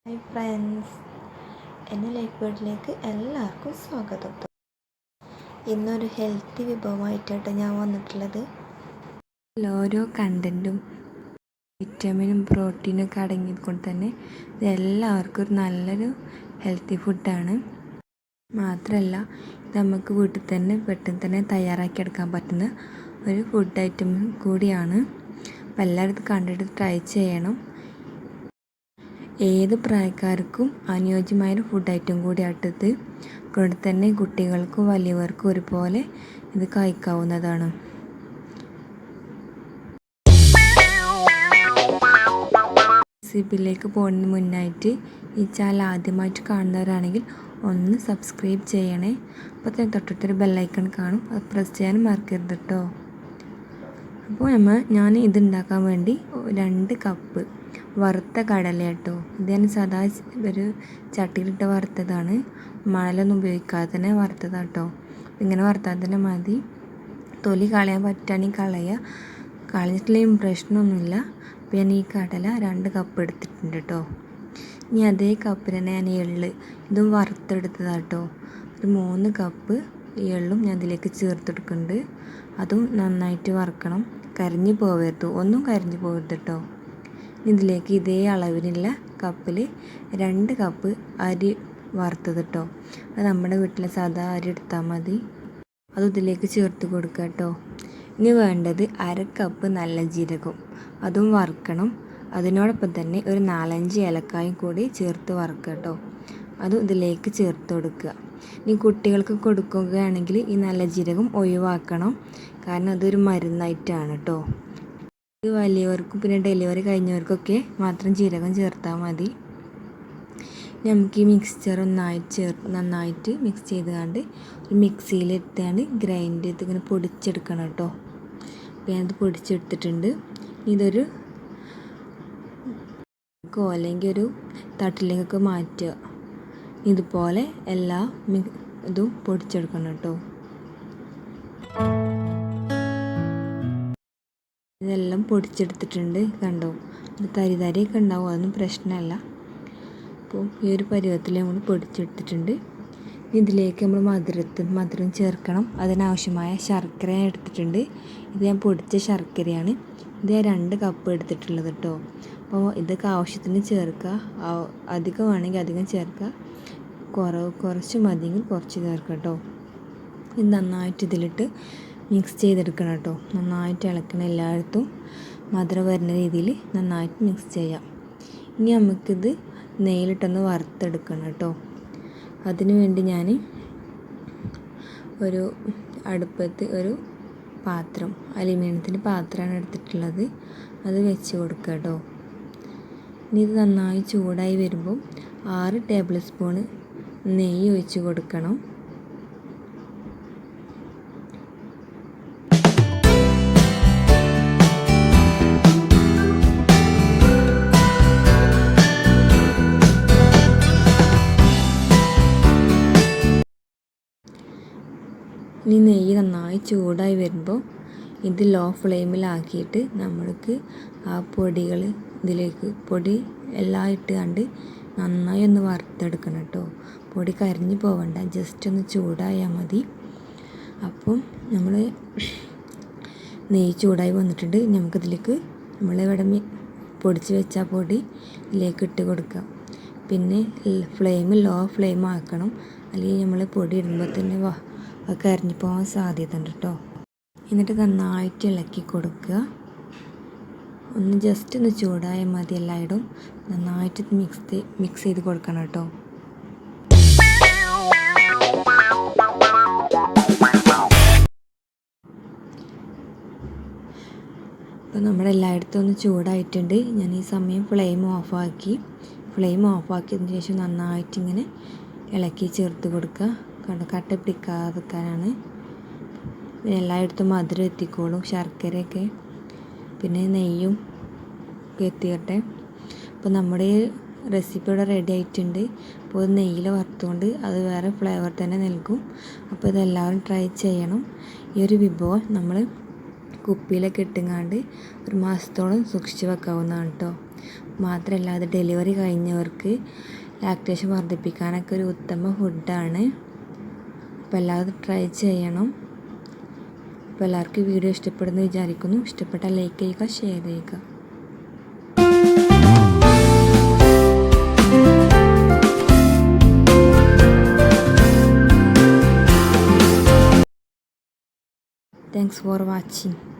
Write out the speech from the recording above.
Hi friends, എൻ്റെ life വീട്ടിലേക്ക് എല്ലാവർക്കും സ്വാഗതം. ഇന്നൊരു ഹെൽത്തി വിഭവമായിട്ടാണ് ഞാൻ വന്നിട്ടുള്ളത്. ഓരോ കണ്ടൻറ്റും വിറ്റാമിനും പ്രോട്ടീനൊക്കെ അടങ്ങിയതുകൊണ്ട് തന്നെ ഇത് എല്ലാവർക്കും ഒരു നല്ലൊരു ഹെൽത്തി ഫുഡാണ്. മാത്രമല്ല ഇത് നമുക്ക് വീട്ടിൽ തന്നെ പെട്ടെന്ന് തന്നെ തയ്യാറാക്കിയെടുക്കാൻ പറ്റുന്ന ഒരു ഫുഡ് ഐറ്റം കൂടിയാണ്. അപ്പോൾ എല്ലാവരും ഇത് കണ്ടിട്ട് ട്രൈ ചെയ്യണം. ഏത് പ്രായക്കാർക്കും അനുയോജ്യമായൊരു ഫുഡ് ഐറ്റം കൂടിയാട്ടത് കൊണ്ട് തന്നെ കുട്ടികൾക്കും വലിയവർക്കും ഒരുപോലെ ഇത് കഴിക്കാവുന്നതാണ്. റെസിപ്പിയിലേക്ക് പോകുന്നതിന് മുന്നായിട്ട് ഈ ചാനൽ ആദ്യമായിട്ട് കാണുന്നവരാണെങ്കിൽ ഒന്ന് സബ്സ്ക്രൈബ് ചെയ്യണേ. അപ്പോൾ തന്നെ തൊട്ടടുത്തൊരു ബെല്ലൈക്കൺ കാണും, അത് പ്രസ് ചെയ്യാനും മറക്കരുത് കേട്ടോ. അപ്പോൾ ഞാൻ ഇതുണ്ടാക്കാൻ വേണ്ടി 2 കപ്പ് വറുത്ത കടല കേട്ടോ. ഇത് ഞാൻ സാധാ ഒരു ചട്ടിയിലിട്ട് വറുത്തതാണ്, മണലൊന്നും ഉപയോഗിക്കാതെ തന്നെ വറുത്തതാണ് കേട്ടോ. ഇങ്ങനെ വറുത്താൽ തന്നെ മതി. തൊലി കളയാൻ പറ്റുകയാണെങ്കിൽ കളയുക, കളഞ്ഞിട്ടില്ലെങ്കിൽ പ്രശ്നമൊന്നുമില്ല. അപ്പോൾ ഞാൻ ഈ കടല 2 കപ്പ് എടുത്തിട്ടുണ്ട് കേട്ടോ. ഇനി അതേ കപ്പിൽ തന്നെ ഞാൻ എള്ള് ഇതും വറുത്തെടുത്തതാണ് കേട്ടോ. ഒരു 3 കപ്പ് എള്ളും ഞാൻ ഇതിലേക്ക് ചേർത്തെടുക്കുന്നുണ്ട്. അതും നന്നായിട്ട് വറുക്കണം, കരിഞ്ഞു പോകരുത്, ഒന്നും കരിഞ്ഞു പോകരുത് കേട്ടോ. ഇതിലേക്ക് ഇതേ അളവിനുള്ള കപ്പിൽ 2 കപ്പ് അരി വറുത്തത് കേട്ടോ. അത് നമ്മുടെ വീട്ടിലെ സാധാ അരി എടുത്താൽ മതി. അത് ഇതിലേക്ക് ചേർത്ത് കൊടുക്കുക കേട്ടോ. ഇനി വേണ്ടത് 1/2 കപ്പ് നല്ല ജീരകം, അതും വറുക്കണം. അതിനോടൊപ്പം തന്നെ ഒരു 4-5 ഏലക്കായും കൂടി ചേർത്ത് വറുക്കുക കേട്ടോ. അതും ഇതിലേക്ക് ചേർത്ത് കൊടുക്കുക. ഇനി കുട്ടികൾക്ക് കൊടുക്കുകയാണെങ്കിൽ ഈ നല്ല ജീരകം ഒഴിവാക്കണം, കാരണം അതൊരു മരുന്നായിട്ടാണ് കേട്ടോ. ഇത് വലിയവർക്കും പിന്നെ ഡെലിവറി കഴിഞ്ഞവർക്കൊക്കെ മാത്രം ജീരകം ചേർത്താൽ മതി. നമുക്ക് ഈ മിക്സ്ചർ നന്നായിട്ട് മിക്സ് ചെയ്തുകൊണ്ട് ഒരു മിക്സിയിൽ എടുത്തുകൊണ്ട് ഗ്രൈൻഡ് ചെയ്ത് ഇങ്ങനെ പൊടിച്ചെടുക്കണം കേട്ടോ. അപ്പോൾ ഞാനത് പൊടിച്ചെടുത്തിട്ടുണ്ട്. ഇതൊരു അല്ലെങ്കിൽ ഒരു തട്ടിലേക്കൊക്കെ മാറ്റുക. ഇതുപോലെ എല്ലാ ഇതും പൊടിച്ചെടുക്കണം കേട്ടോ. ഇതെല്ലാം പൊടിച്ചെടുത്തിട്ടുണ്ട് കണ്ടോ. ഇത് തരിയൊക്കെ ഉണ്ടാവും, അതൊന്നും പ്രശ്നമല്ല. അപ്പോൾ ഈ ഒരു പരുവത്തിൽ നമ്മൾ പൊടിച്ചെടുത്തിട്ടുണ്ട്. ഇതിലേക്ക് നമ്മൾ മധുരം ചേർക്കണം. അതിനാവശ്യമായ ശർക്കര ഞാൻ എടുത്തിട്ടുണ്ട്. ഇത് ഞാൻ പൊടിച്ച ശർക്കരയാണ്. ഇത് ഞാൻ 2 കപ്പ് എടുത്തിട്ടുള്ളത് കേട്ടോ. അപ്പോൾ ഇതൊക്കെ ആവശ്യത്തിന് ചേർക്കുക, അധികം വേണമെങ്കിൽ അധികം ചേർക്കുക, കുറച്ച് മതിയെങ്കിൽ കുറച്ച് ചേർക്കുക കേട്ടോ. ഇത് നന്നായിട്ട് ഇതിലിട്ട് മിക്സ് ചെയ്തെടുക്കണം കേട്ടോ. നന്നായിട്ട് ഇളക്കണം, എല്ലായിടത്തും മധുരം വരുന്ന രീതിയിൽ നന്നായിട്ട് മിക്സ് ചെയ്യാം. ഇനി നമുക്കിത് നെയ്യിലിട്ടൊന്ന് വറുത്തെടുക്കണം കേട്ടോ. അതിനു വേണ്ടി ഞാൻ ഒരു അടുപ്പത്ത് ഒരു പാത്രം, അലുമിനിയത്തിൻ്റെ പാത്രമാണ് എടുത്തിട്ടുള്ളത്, അത് വെച്ച് കൊടുക്കുക കേട്ടോ. ഇനി ഇത് നന്നായി ചൂടായി വരുമ്പോൾ 6 ടേബിൾ സ്പൂണ് നെയ്യ് ഒഴിച്ച് കൊടുക്കണം. ഇനി നെയ്യ് നന്നായി ചൂടായി വരുമ്പോൾ ഇത് ലോ ഫ്ലെയിമിലാക്കിയിട്ട് നമ്മൾക്ക് ആ പൊടികൾ ഇതിലേക്ക് പൊടി എല്ലാം ഇട്ടുകൊണ്ട് നന്നായി ഒന്ന് വറുത്തെടുക്കണം കേട്ടോ. പൊടി കരിഞ്ഞു പോവണ്ട, ജസ്റ്റ് ഒന്ന് ചൂടായാൽ മതി. അപ്പം നമ്മൾ നെയ്യ് ചൂടായി വന്നിട്ടുണ്ട്. നമുക്കിതിലേക്ക് നമ്മളിവിടെ പൊടിച്ച് വെച്ച പൊടി ഇതിലേക്ക് ഇട്ട് കൊടുക്കാം. പിന്നെ ലോ ഫ്ലെയിം ആക്കണം, അല്ലെങ്കിൽ നമ്മൾ പൊടി ഇടുമ്പോൾ തന്നെ അത് കരിഞ്ഞു പോകാൻ സാധ്യത ഉണ്ട് കേട്ടോ. എന്നിട്ട് നന്നായിട്ട് ഇളക്കി കൊടുക്കുക. ഒന്ന് ജസ്റ്റ് ഒന്ന് ചൂടായാൽ മതി. എല്ലായിടും നന്നായിട്ട് മിക്സ് ചെയ്ത് കൊടുക്കണം കേട്ടോ. അപ്പോൾ നമ്മുടെ എല്ലായിടത്തും ഒന്ന് ചൂടായിട്ടുണ്ട്. ഞാൻ ഈ സമയം ഫ്ലെയിം ഓഫാക്കിയതിന് ശേഷം നന്നായിട്ട് ഇങ്ങനെ ഇളക്കി ചേർത്ത് കൊടുക്കുക. കട്ട പിടിക്കാതിരിക്കാനാണ്. പിന്നെ എല്ലായിടത്തും മധുരം എത്തിക്കോളും, ശർക്കരയൊക്കെ പിന്നെ നെയ്യും ഒക്കെ എത്തിക്കട്ടെ. അപ്പോൾ നമ്മുടെ റെസിപ്പി ഇവിടെ റെഡി ആയിട്ടുണ്ട്. അപ്പോൾ നെയ്യിൽ വറുത്തുകൊണ്ട് അത് വേറെ ഫ്ലേവർ തന്നെ നൽകും. അപ്പോൾ ഇതെല്ലാവരും ട്രൈ ചെയ്യണം. ഈ ഒരു വിഭവം നമ്മൾ കുപ്പിയിലൊക്കെ ഇട്ടുങ്ങാണ്ട് 1 മാസത്തോളം സൂക്ഷിച്ച് വെക്കാവുന്നതാണ് കേട്ടോ. മാത്രമല്ല അത് ഡെലിവറി കഴിഞ്ഞവർക്ക് ലാക്ടേഷൻ വർദ്ധിപ്പിക്കാനൊക്കെ ഒരു ഉത്തമ ഫുഡാണ്. അപ്പോൾ എല്ലാവരും ട്രൈ ചെയ്യണം. അപ്പോൾ എല്ലാവർക്കും ഈ വീഡിയോ ഇഷ്ടപ്പെടുന്നു വിചാരിക്കുന്നു. ഇഷ്ടപ്പെട്ടാൽ ലൈക്ക് ചെയ്യുക, ഷെയർ ചെയ്യുക. Thanks for watching.